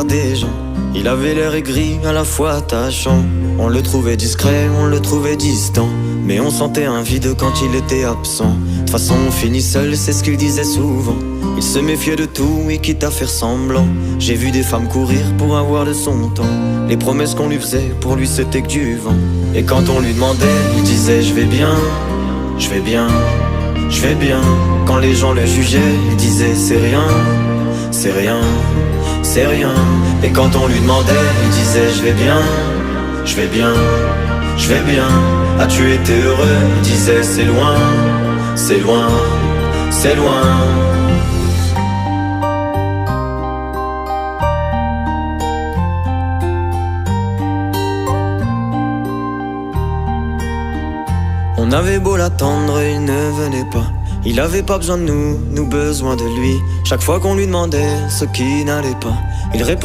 Des gens, il avait l'air aigri, à la fois attachant. On le trouvait discret, on le trouvait distant, mais on sentait un vide quand il était absent. De toute façon on finit seul, c'est ce qu'il disait souvent. Il se méfiait de tout et quitte à faire semblant. J'ai vu des femmes courir pour avoir de son temps. Les promesses qu'on lui faisait, pour lui c'était que du vent. Et quand on lui demandait, il disait je vais bien, je vais bien, je vais bien. Quand les gens le jugeaient, il disait c'est rien, c'est rien, c'est rien. Et quand on lui demandait, il disait je vais bien, je vais bien, je vais bien. As-tu été heureux? Il disait c'est loin, c'est loin, c'est loin. On avait beau l'attendre, il ne venait pas. Il avait pas besoin de nous, nous besoin de lui. Chaque fois qu'on lui demandait ce qui n'allait pas, il répondait